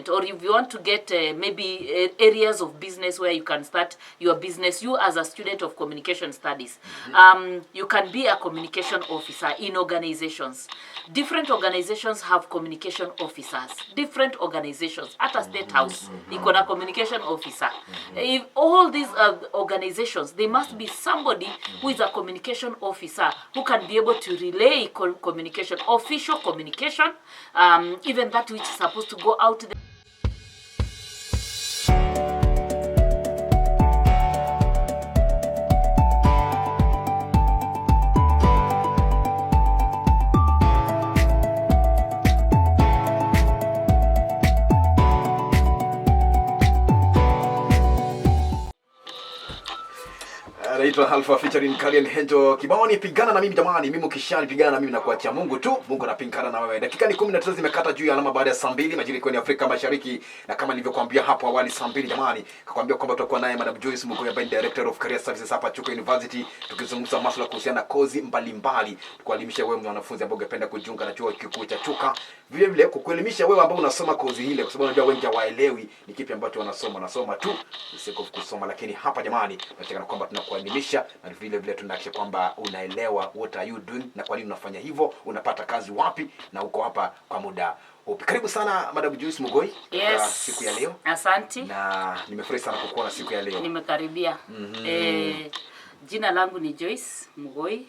employment, or if you want to get maybe areas of business where you can start your business, you as a student of communication studies, you can be a communication officer in organizations. Different organizations have communication officers. Different organizations. At a state house, iko na communication officer. If all these organizations, there must be somebody who is a communication officer who can be able to relay communication, official communication, even that which is supposed to go out there. Naitwa Alpha featuring Kalian Henjo. Kibao ni pigana na mimi jamani. Mimi ukishani pigana na mimi na kuachia Mungu tu. Mungu anapingana na wewe. Dakika ni 13 zimekata juu ya alama baada ya saa 2 majira kwenye Afrika Mashariki. Na kama nilivyokuambia hapo awali saa 2 jamani, akakwambia kwamba tutakuwa naye Madam Joyce Mghoi ambaye ni Director of Career Services hapa Chuka University, tukizungumza masuala kuhusiana na kozi mbalimbali, kuelimisha wewe mwanafunzi ambaye ungependa kujiunga na chuo kikuu cha Chuka. Vile vile kukuelimisha wewe ambao unasoma kozi ile, kwa sababu unajua wengi hawaelewi ni kipi ambacho wanasoma tu siko kusoma, lakini hapa jamani tunataka kwamba tunakuelimisha na vile vile tunahakikisha kwamba unaelewa what are you doing na kwa nini unafanya hivyo, unapata kazi wapi na uko hapa kwa muda upi. Karibu sana Madam Joyce Mghoi siku ya leo. Asante. Na nimefurahi sana kukuona siku ya leo. Nimekaribia. Jina langu ni Joyce Mghoi,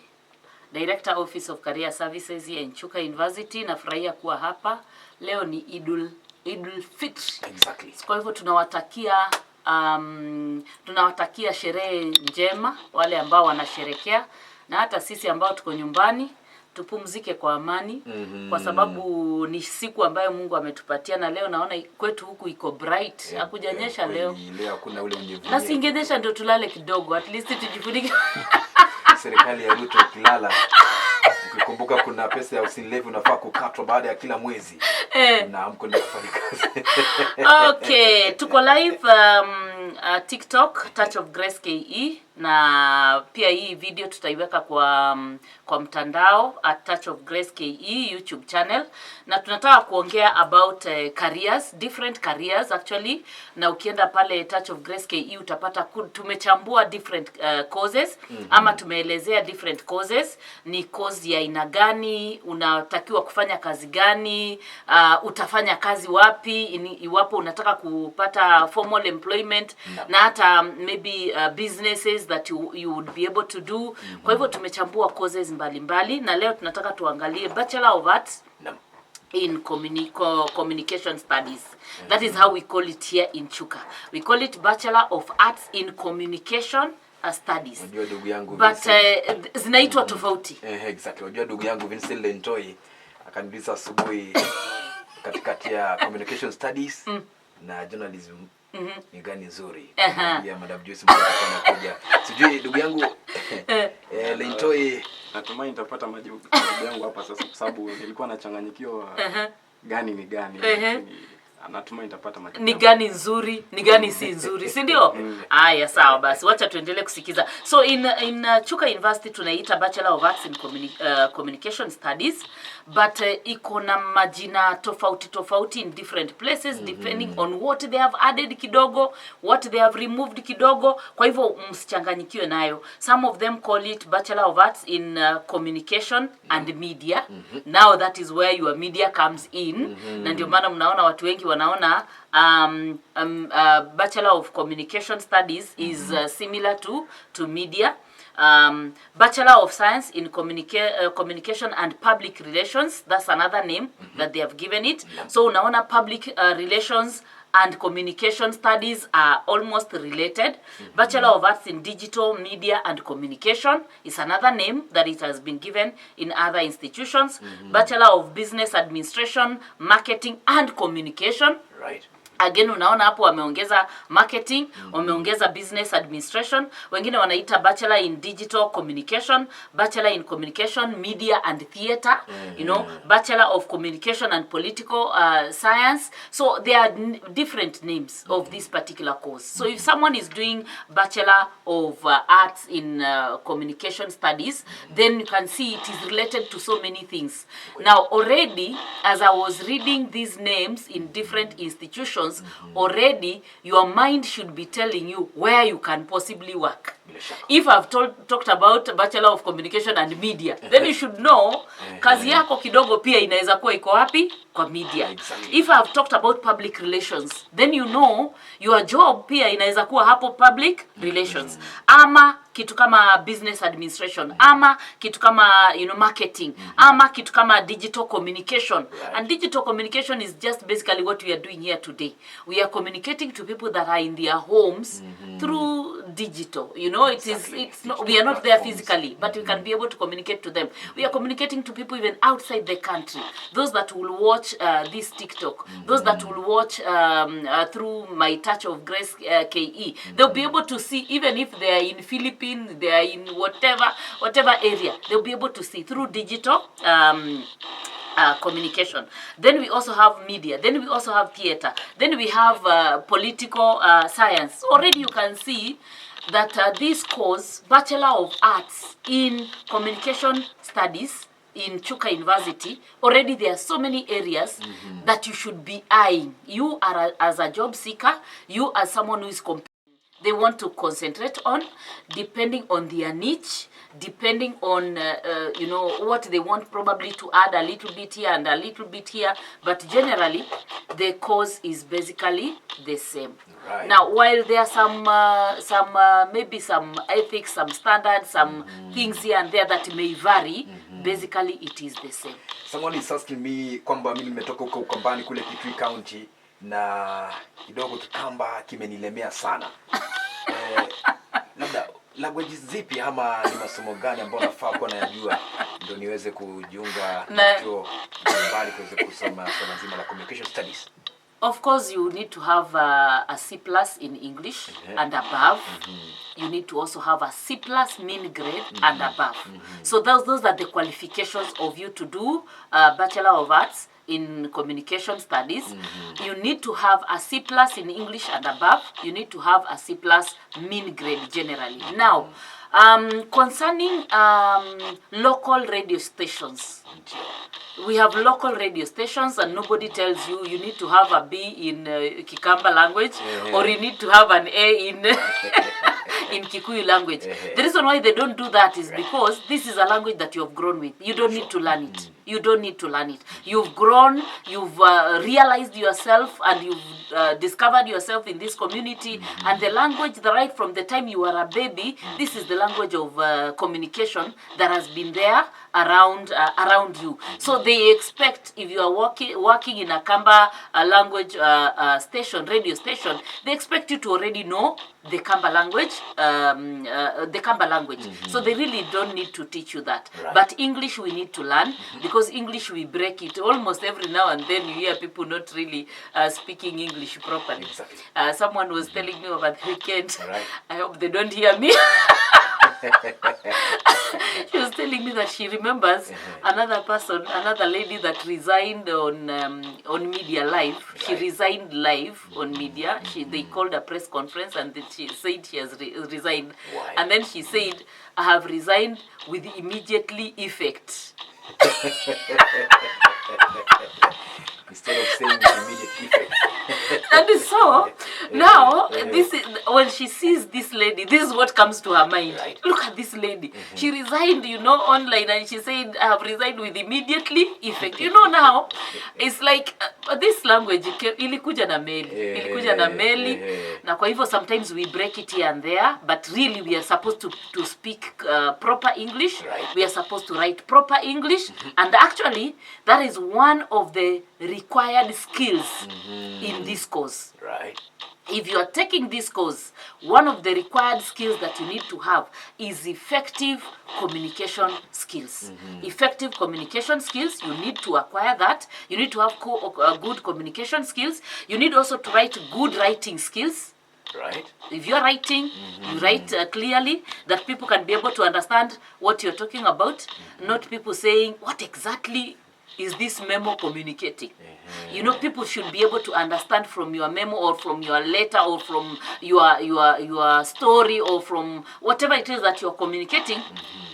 Director Office of Career Services here in Chuka University. Nafurahia kuwa hapa. Leo ni Idul Fitr. Exactly. Kwa hivyo tunawatakia sherehe njema wale ambao wanasherekea, na hata sisi ambao tuko nyumbani tupumzike kwa amani, kwa sababu ni siku ambayo Mungu ametupatia, na leo naona kwetu huku iko bright. Hakujanyesha leo. Leo kuna ule unyevu. Na singenyesha ndio tulale kidogo, at least tujifunike. Serikali ya Ruto kilala. Ukikumbuka kuna pesa ya usinlevu unafaa kukatwa baada ya kila mwezi. Na mkondo kufanya kazi. Okay, tuko live TikTok Touch of Grace KE, na pia hii video tutaiweka kwa mtandao at Touch of Grace KE YouTube channel, na tunataka kuongea about careers, different careers actually. Na ukienda pale Touch of Grace KE utapata tumechambua different courses, ama tumeelezea different courses. Ni course ya aina gani, unatakiwa kufanya kazi gani, utafanya kazi wapi iwapo unataka kupata formal employment, na hata maybe businesses that you would be able to do. Kwa hivyo tumechambua courses mbalimbali, na leo tunataka tuangalie Bachelor of Arts in Communication Studies. That is how we call it here in Chuka. We call it Bachelor of Arts in Communication Studies. Unajua ndugu yangu but zinaitwa tofauti. Exactly. Unajua ndugu yangu Vincent Lentoy akaniuliza asubuhi katikati ya Communication Studies na Journalism ni gani nzuri. Ya Madam Joyce anakuja. Sijui ndugu yangu Lentoy, natumai nitapata majibu yangu hapa sasa, kwa sababu nilikuwa nachanganyikiwa gani ni gani. Natumai nitapata majibu. Ni gani nzuri, ni gani si nzuri, si ndio? Haya, sawa basi, wacha tuendelee kusikiza. So in Chuka University tunaita Bachelor of Arts in Communication Studies, but iko na majina tofauti in different places depending on what they have added kidogo, what they have removed kidogo. Kwa hivyo msichanganyikiwe nayo. Some of them call it Bachelor of Arts in Communication and Media. Now that is where your media comes in. Na ndio maana mnaona watu wengi wanaona Bachelor of Communication Studies is similar to media. Bachelor of Science in Communication and Public Relations, that's another name that they have given it. So unaona public relations and communication studies are almost related. Bachelor of Arts in Digital Media and Communication is another name that it has been given in other institutions. Bachelor of Business Administration, Marketing and Communication. Right. Again unaona hapo wameongeza marketing, wameongeza business administration, wengine wanaita bachelor in digital communication, bachelor in communication, media and theater, you know, bachelor of communication and political science. So there are different names of this particular course. So if someone is doing bachelor of arts in communication studies, then you can see it is related to so many things. Now already, as I was reading these names in different institutions, already your mind should be telling you where you can possibly work. If I've talked about Bachelor of Communication and Media, then you should know kazi yako kidogo pia inaweza kuwa iko wapi kwa media. If I've talked about public relations, then you know your job pia inaweza kuwa hapo public relations. Ama kitu kama business administration, ama kitu kama marketing, ama kitu kama digital communication. And digital communication is just basically what we are doing here today. We are communicating to people that are in their homes through digital. It's not, we are not there physically, but we can be able to communicate to them. We are communicating to people even outside the country. Those that will watch this TikTok, those that will watch through my Touch of Grace KE, they'll be able to see, even if they are in Philippines, they are in whatever area, they'll be able to see through digital communication. Then we also have media, then we also have theater, then we have political science. Already you can see that this course, Bachelor of Arts in Communication Studies in Chuka University, already there are so many areas that you should be eyeing. You are as a job seeker, you as someone who is they want to concentrate on, depending on their niche, depending on what they want, probably to add a little bit here and a little bit here, but generally the course is basically the same. Right. Now, while there are some maybe some ethics, some standards, some things here and there that may vary, basically it is the same. Someone is asking me kwamba mimi nimetoka huko Ukambani kule Kitui County na kidogo Kikamba kimenilemea sana. Labda language zipi ama ni masomo gani ambayo nafaa kuwa nayajua ndio niweze kujiunga na chuo mbali kuweza kusoma somo zima la communication studies? Of course, you need to have a C+ in English and above. You need to also have a C+ mean grade and above. So those are the qualifications of you to do Bachelor of Arts in Communication Studies. You need to have a C+ in English and above. You need to have a C+ mean grade generally. Now, concerning local radio stations, we have local radio stations, and nobody tells you you need to have a B in Kikamba language or you need to have an A in in Kikuyu language. The reason why they don't do that is because this is a language that you have grown with. You don't need to learn it. You don't need to learn it. You've grown, you've realized yourself, and you've discovered yourself in this community. And the language, right from the time you are a baby, this is the language of communication that has been there around you. So they expect, if you are working in a Kamba language station, radio station, they expect you to already know the Kamba language, So they really don't need to teach you that. Right. But English we need to learn, because English we break it almost every now and then. You hear people not really speaking English properly. Exactly. Someone was telling me over the weekend. Right. I hope they don't hear me. She was telling me that she remembers another lady that resigned on Media Live. Right. She resigned live on Media. They called a press conference and then she said she has resigned. Why? And then she said, I have resigned with immediately effect. Instead of saying with immediate effect. And so now this is when she sees this lady, this is what comes to her mind. Right. Look at this lady. She resigned, online, and she said, I have resigned with immediately effect. Now it's like this language ilikuja na meli. Na kwa hivyo sometimes we break it here and there, but really we are supposed to speak proper English. Right. We are supposed to write proper English, and actually that is one of the required skills in this course. Right. If you are taking this course, one of the required skills that you need to have is effective communication skills. Effective communication skills, you need to acquire that. You need to have good communication skills. You need also to write good writing skills. Right. If you're writing, you write clearly, that people can be able to understand what you're talking about, not people saying, what exactly is this memo communicating? You know, people should be able to understand from your memo or from your letter or from your story or from whatever it is that you're communicating.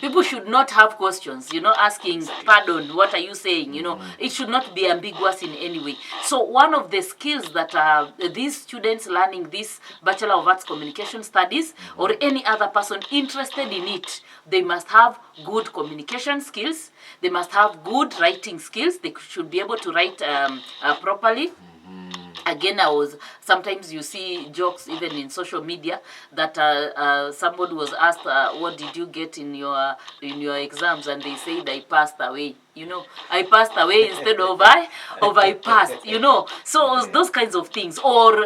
People should not have questions, you know, asking, pardon, what are you saying? You know, it should not be ambiguous in any way. So one of the skills that these students learning this Bachelor of Arts Communication Studies or any other person interested in it, they must have good communication skills. They must have good writing skills. They should be able to write properly. Again, sometimes you see jokes even in social media that somebody was asked, what did you get in your exams, and they said, I passed away. You know, I passed away instead of I passed, you know. So those kinds of things. Or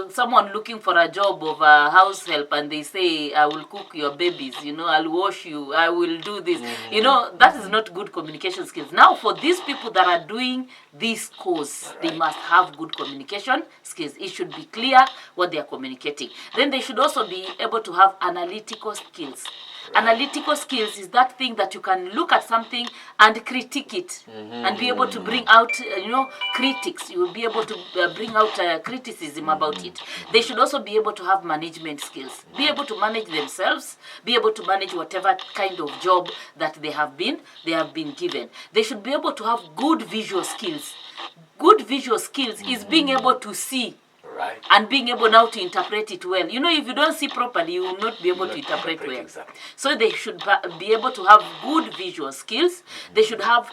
someone looking for a job of house help, and they say, I will cook your babies, you know, I'll wash you, I will do this. You know, that is not good communication skills. Now, for these people that are doing this course, they must have good communication skills. It should be clear what they are communicating. Then they should also be able to have analytical skills. Analytical skills is that thing that you can look at something and critique it and be able to bring out, critics. You will be able to bring out criticism about it. They should also be able to have management skills, be able to manage themselves, be able to manage whatever kind of job that they have been given. They should be able to have good visual skills. Good visual skills is being able to see. Right. And being able now to interpret it well. You know, if you don't see properly, you will not be able to interpret well. Exactly. So they should be able to have good visual skills. They should have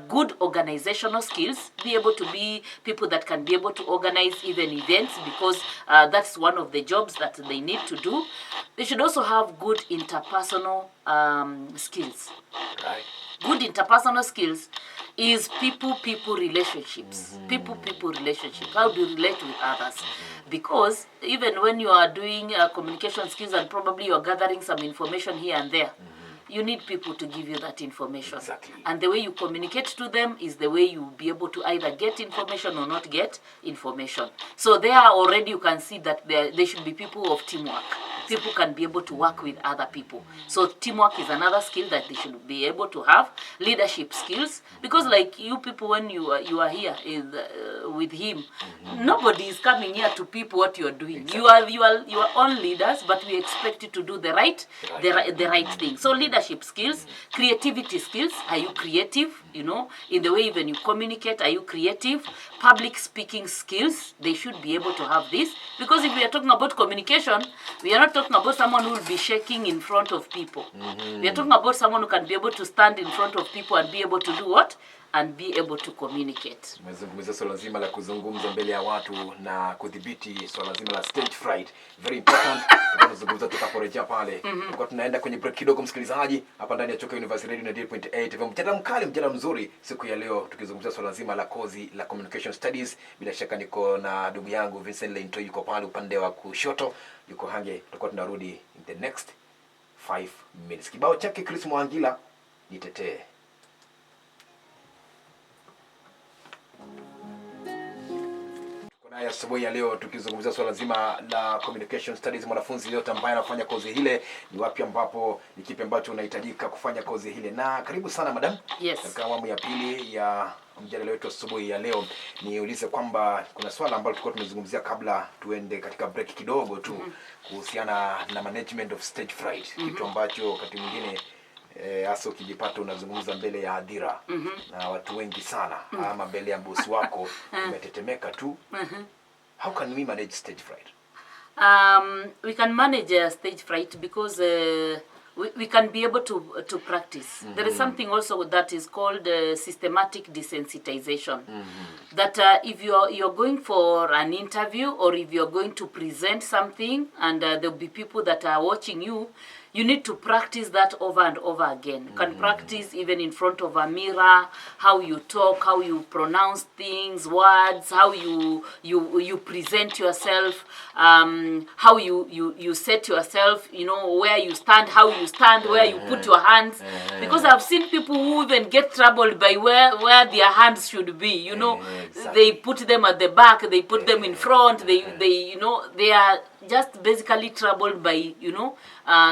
good organizational skills. Be able to be people that can be able to organize even events, because that's one of the jobs that they need to do. They should also have good interpersonal skills. Right. Good interpersonal skills is people relationships. People relationships. How do you relate with others? Because even when you are doing communication skills and probably you are gathering some information here and there, you need people to give you that information. Exactly. And the way you communicate to them is the way you will be able to either get information or not get information. So there already you can see that there should be people of teamwork. People can be able to work with other people. So teamwork is another skill that they should be able to have. Leadership skills, because like you people, when you are here with him, nobody is coming here to people what you are doing. Exactly. You are your own leaders, but we expect you to do the right thing. So leadership skills, creativity skills. Are you creative? You know, in the way even you communicate, are you creative? Public speaking skills, they should be able to have this, because if we are talking about communication, we are not talking about someone who will be shaking in front of people. We are talking about someone who can be able to stand in front of people and be able to do what? And be able to communicate. Umezungumzia swala zima la kuzungumza mbele ya watu na kudhibiti swala zima la stage fright. Very important. Tunazungumza tukaporejea pale. Kwa tunaenda kwenye break kidogo, msikilizaji, hapa ndani ya Choka University Radio 90.8. Mjadala mkali, mjadala mzuri siku ya leo tukizungumzia swala zima la kozi la Communication Studies. Bila shaka niko na ndugu yangu Vincent Lento, yuko pale upande wa kushoto, yuko hange. Tutakuwa tunarudi in the next 5 minutes. Kibao chake Chris Mwangila, Nitetee. Haya, asubuhi ya leo tukizungumzia swala zima la Communication Studies. Mwanafunzi yote ambaye anafanya kozi hile, ni wapi ambapo, ni kipi ambacho unahitajika kufanya kozi hile. Na karibu sana madam. Yes. Katika awamu ya pili ya mjadala wetu asubuhi ya leo, niulize kwamba kuna swala ambalo tulikuwa tumezungumzia kabla tuende katika break kidogo tu, kuhusiana na management of stage fright. Kitu ambacho wakati mwingine hasa ukijipata unazungumza mbele ya hadhira na watu wengi sana, ama mbele ya bosi wako, umetetemeka tu. How can we manage stage fright? We can manage stage fright because we can be able to practice. There is something also that is called systematic desensitization. That if you're going for an interview, or if you're going to present something and there'll be people that are watching you, you need to practice that over and over again. You can practice even in front of a mirror, how you talk, how you pronounce things, words, how you present yourself, how you set yourself, you know, where you stand, how you stand, where you put your hands. Because I've seen people who even get troubled by where their hands should be, you know. They put them at the back, they put them in front, they you know, they are just basically troubled by, you know,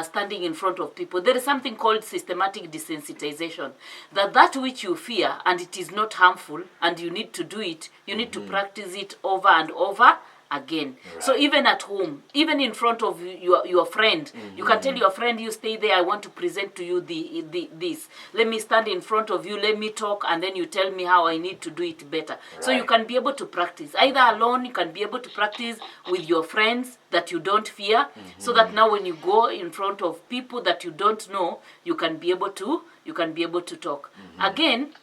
standing in front of people. There is something called systematic desensitization. That which you fear and it is not harmful and you need to do it, you need to practice it over and over again. Right. So even at home, even in front of your friend, you can tell your friend, you stay there, I want to present to you this. Let me stand in front of you, let me talk, and then you tell me how I need to do it better. Right. So you can be able to practice. Either alone, you can be able to practice with your friends that you don't fear, so that now when you go in front of people that you don't know, you can be able to talk. Again,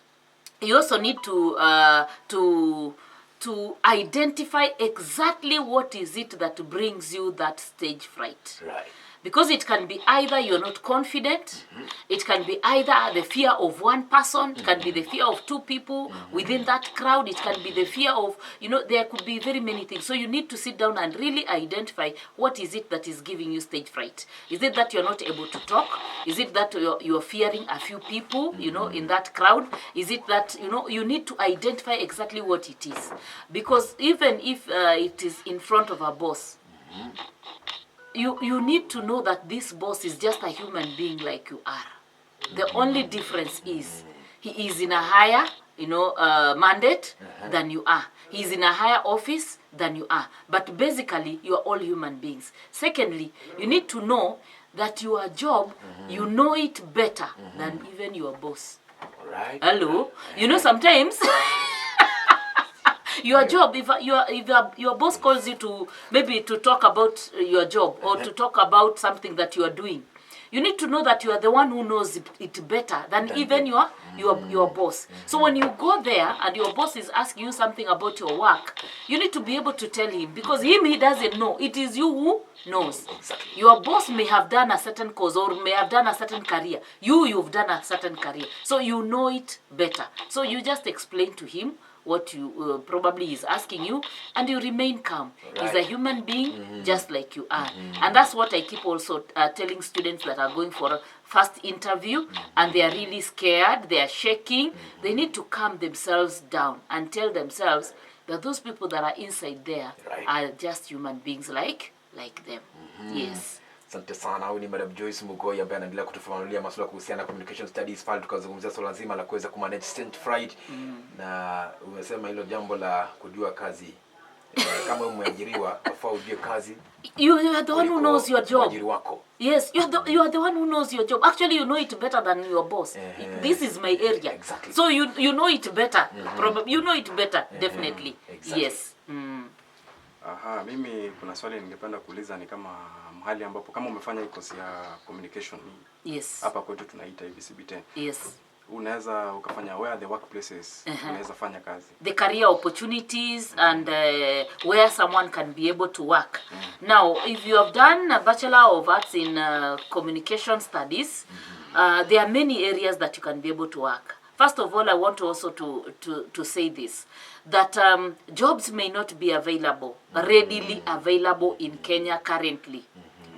you also need to identify exactly what is it that brings you that stage fright. Right. Because it can be either you're not confident, it can be either the fear of one person, it can be the fear of two people within that crowd, it can be the fear of, you know, there could be very many things. So you need to sit down and really identify what is it that is giving you stage fright. Is it that you're not able to talk? Is it that you're fearing a few people, you know, in that crowd? Is it that, you know, you need to identify exactly what it is. Because even if it is in front of a boss, you need to know that this boss is just a human being like you are. The only difference is he is in a higher, you know, mandate than you are. He is in a higher office than you are. But basically, you are all human beings. Secondly, you need to know that your job, you know it better than even your boss. Right. Hello? You know, sometimes... Your job, if your boss calls you to maybe to talk about your job or to talk about something that you are doing, you need to know that you are the one who knows it better than even your boss. So when you go there and your boss is asking you something about your work, you need to be able to tell him, because he doesn't know. It is you who knows. Exactly. Your boss may have done a certain course or may have done a certain career. You've done a certain career. So you know it better. So you just explain to him what you probably is asking you, and you remain calm. Right. He's a human being just like you are. And that's what I keep also telling students that are going for a first interview and they are really scared, they are shaking. They need to calm themselves down and tell themselves that those people that are inside there are just human beings like them. Yes. Asante sana. Huyu ni Madam Joyce Mghoi ambaye anaendelea kutufafanulia masuala kuhusiana na communication studies, pale tukazungumzia swala zima la kuweza kumanage stage fright. Na umesema hilo jambo la kujua kazi. Kama umeajiriwa, wafaa ujue kazi. You are the one who knows your job. Mwajiri wako. Yes, you are the one who knows your job. Actually, you know it better than your boss. This is my area. Exactly. So you know it better. Probably you know it better, definitely. Exactly. Yes. Aha, mimi kuna swali ningependa kuuliza, ni kama mahali ambapo kama umefanya course ya communication, yes, hapa kwetu tunaita IBCB10. Yes. Unaweza ukafanya where the workplaces unaweza fanya kazi. The career opportunities and where someone can be able to work. Now, if you have done a Bachelor of Arts in Communication Studies, there are many areas that you can be able to work. First of all, I want to also to say this, that jobs may not be available, readily available in Kenya currently,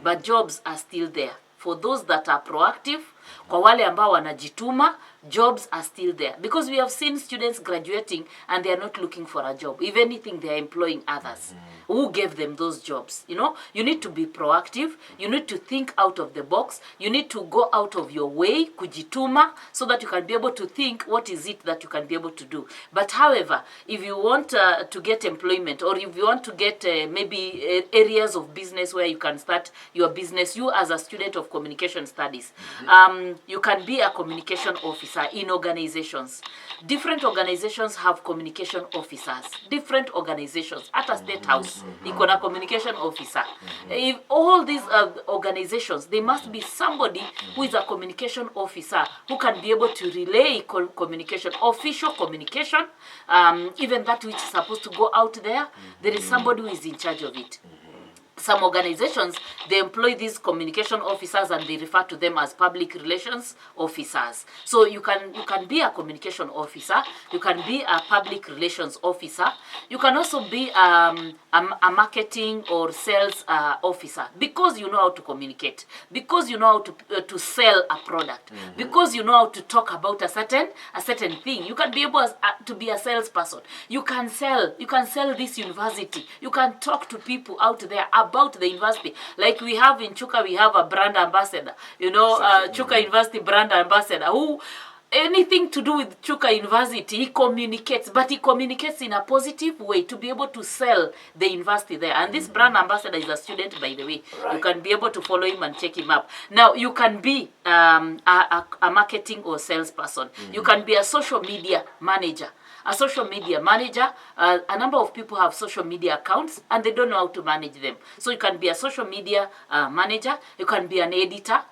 but jobs are still there. For those that are proactive, kwa wale ambao wanajituma, jobs are still there. Because we have seen students graduating and they are not looking for a job. If anything, they are employing others. Who gave them those jobs? You know, you need to be proactive. You need to think out of the box. You need to go out of your way, kujituma, so that you can be able to think what is it that you can be able to do. But however, if you want to get employment, or if you want to get maybe areas of business where you can start your business, you as a student of communication studies, you can be a communication officer in organizations. Different organizations have communication officers. Different organizations. At a state house, iko na communication officer. If all these organizations, there must be somebody who is a communication officer who can be able to relay communication, official communication, even that which is supposed to go out there. There is somebody who is in charge of it. some organizations, they employ these communication officers and they refer to them as public relations officers. So you can be a communication officer, you can be a public relations officer, you can also be a marketing or sales officer, because you know how to communicate, because you know how to sell a product, because you know how to talk about a certain thing. You can be able to be a salesperson. You can sell this university. You can talk to people out there about the university. Like we have in Chuka, we have a brand ambassador, you know, Chuka University brand ambassador, who anything to do with Chuka University, he communicates, but he communicates in a positive way to be able to sell the university there. And this brand ambassador is a student, by the way. Right. You can be able to follow him and check him up. Now, you can be a marketing or salesperson. You can be a social media manager. A social media manager, a number of people have social media accounts and they don't know how to manage them. So you can be a social media manager, you can be an editor,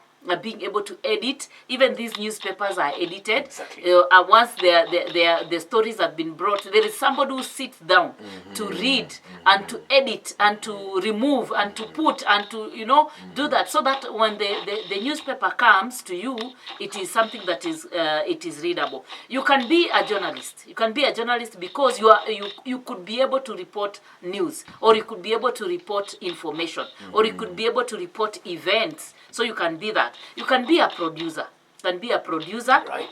being able to edit. Even these newspapers are edited. Exactly. Once the stories have been brought, there is somebody who sits down to read and to edit and to remove and to put and to, you know, do that, so that when the newspaper comes to you, it is something that is it is readable. You can be a journalist. You can be a journalist because you could be able to report news, or you could be able to report information, or you could be able to report events. So you can be that. You can be a producer. You can be a producer, right,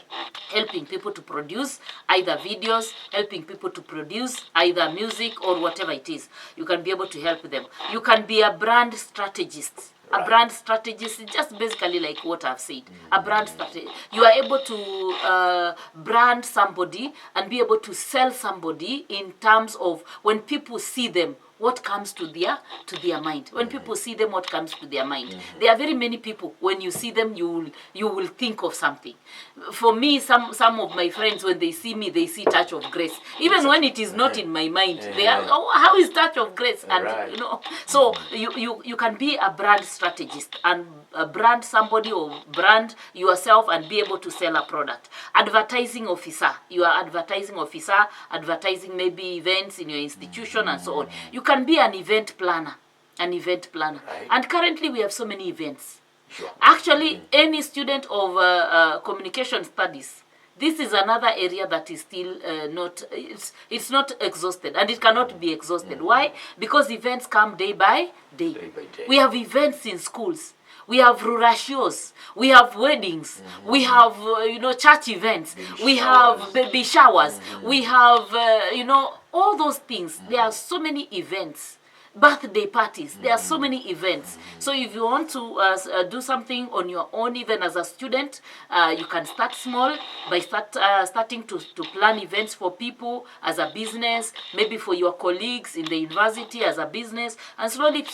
helping people to produce either videos, helping people to produce either music or whatever it is. You can be able to help them. You can be a brand strategist. Right. A brand strategist is just basically like what I've said. A brand strategist. You are able to brand somebody and be able to sell somebody in terms of when people see them, what comes to their mind. When people see them, what comes to their mind. There are very many people, when you see them, you will think of something. For me, some of my friends, when they see me, they see touch of grace. Even when it is not in my mind, they are, oh, how is touch of grace? And you know, so you can be a brand strategist and brand somebody or brand yourself and be able to sell a product. Advertising officer. You are advertising officer, advertising maybe events in your institution and so on. You can be an event planner. Right. And currently we have so many events. Sure. Actually, any student of communication studies, this is another area that is still not, it's not exhausted, and it cannot be exhausted. Why? Because events come day by day. We have events in schools. We have rurashios, we have weddings, we have, church events, we have baby showers, we have, all those things. There are so many events. Birthday parties, there are so many events. So if you want to do something on your own, even as a student, you can start small by starting to plan events for people as a business, maybe for your colleagues in the university as a business, and slowly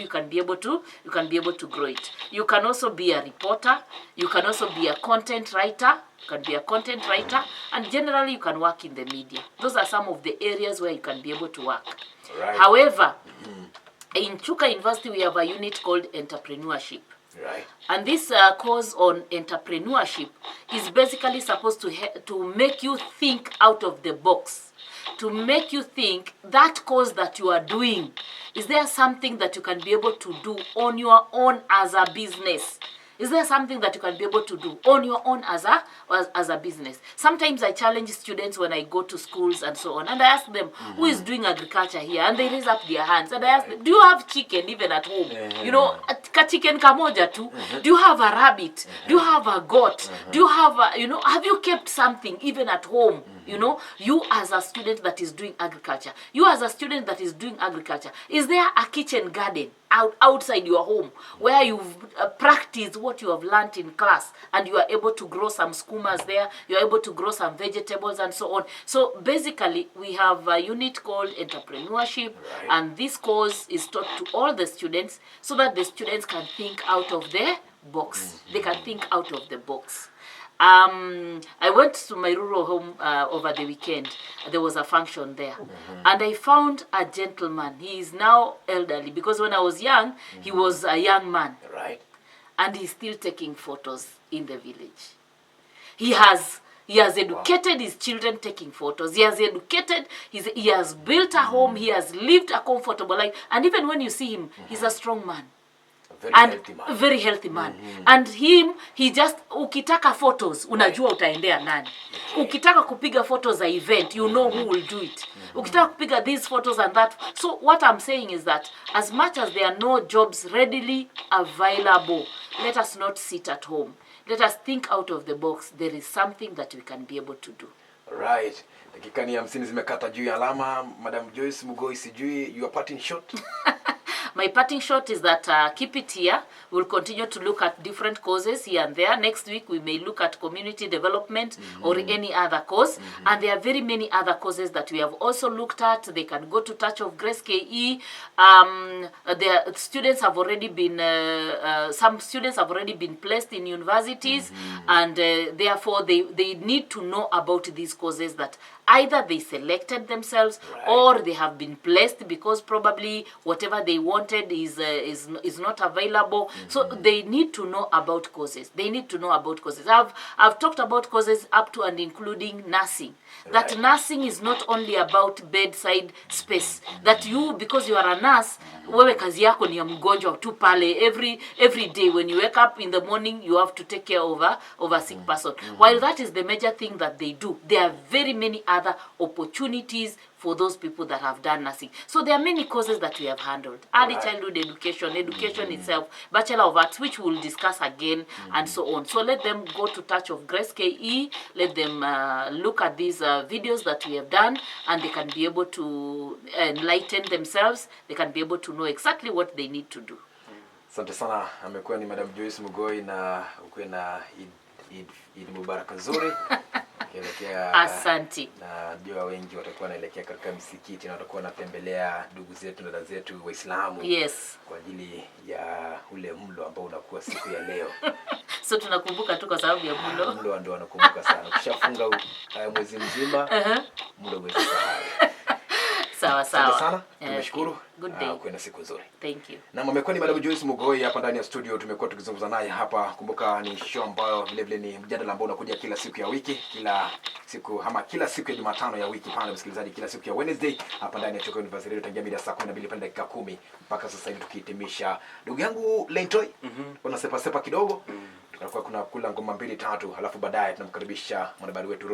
you can be able to grow it. You can also be a reporter, you can also be a content writer. You can be a content writer, and generally you can work in the media. Those are some of the areas where you can be able to work. Right. However, in Chuka University we have a unit called Entrepreneurship. Right. And this course on entrepreneurship is basically supposed to make you think out of the box, to make you think that course that you are doing, is there something that you can be able to do on your own as a business? Is there something that you can be able to do on your own as a business? Sometimes I challenge students when I go to schools and so on, and I ask them, who is doing agriculture here? And they raise up their hands. And I ask them, do you have chicken even at home? You know, ka chicken kamoja too? Do you have a rabbit? Do you have a goat? Do you have have you kept something even at home? You know, you as a student that is doing agriculture, is there a kitchen garden outside your home where you've practiced what you have learned in class, and you are able to grow some skumas there, you are able to grow some vegetables and so on? So basically we have a unit called Entrepreneurship, and this course is taught to all the students so that the students can think out of the box. They can think out of the box. I went to my rural home over the weekend. There was a function there, and I found a gentleman. He is now elderly, because when I was young, he was a young man. Right. And he's still taking photos in the village. He has He has educated his children taking photos. He has educated, he has built a home, he has lived a comfortable life. And even when you see him, he's a strong man. Very healthy man. And he just, ukitaka photos, unajua utaendea nani. Ukitaka kupiga photos za event, you know who will do it. Ukitaka kupiga these photos and that. So what I'm saying is that as much as there are no jobs readily available, let us not sit at home. Let us think out of the box. There is something that we can be able to do. Right. Dakika ni 50 zimekata juu ya alama. Madam Joyce Mghoi, sijui your parting shot. My parting shot is that keep it here. We'll continue to look at different causes here and there. Next week, we may look at community development or any other cause. And there are very many other causes that we have also looked at. They can go to Touch of Grace KE. Their students have already been, some students have already been placed in universities. And therefore, they need to know about these causes that either they selected themselves or they have been placed because probably whatever they wanted is not available. So they need to know about causes. They need to know about causes. I've talked about causes up to and including nursing. That nursing is not only about bedside space. That you, because you are a nurse, wewe kazi yako ni ya mgonjwa tu pale. Every day when you wake up in the morning, you have to take care of a sick person. While that is the major thing that they do, there are very many other opportunities for those people that have done nursing. So there are many causes that we have handled. Early childhood education, education itself, Bachelor of Arts, which we'll discuss again, and so on. So let them go to Touch of Grace KE, let them look at these videos that we have done, and they can be able to enlighten themselves. They can be able to know exactly what they need to do. Asante sana. Amekuwa ni Madam Joyce Mghoi na ukwe na Eid Mubarak nzuri. Asante. Na ndio wengi watakuwa naelekea katika msikiti na watakuwa wanatembelea ndugu zetu na dada zetu Waislamu. Yes. Kwa ajili ya ule mlo ambao unakuwa siku ya leo. So tunakumbuka tu kwa sababu ya mlo. Mlo ndio wanakumbuka sana. Ukishafunga mwezi mzima, mlo mwezi sahau. Sawa. Asante sana. Tumeshukuru. Good day. Kuenda siku nzuri. Thank you. Na mmekuwa ni Madam Joyce Mghoi hapa ndani ya studio, tumekuwa tukizungumza naye hapa. Kumbuka ni show ambayo vile vile ni mjadala ambao unakuja kila siku ya wiki, kila siku ya Jumatano ya wiki pale msikilizaji, kila siku ya Wednesday hapa ndani ya Choco University tangia mida saa 12 pale dakika 10 mpaka sasa hivi tukihitimisha. Ndugu yangu Lentoy, unasepa kidogo. Tutakuwa kuna kula ngoma 2 3 halafu baadaye tunamkaribisha mwanahabari wetu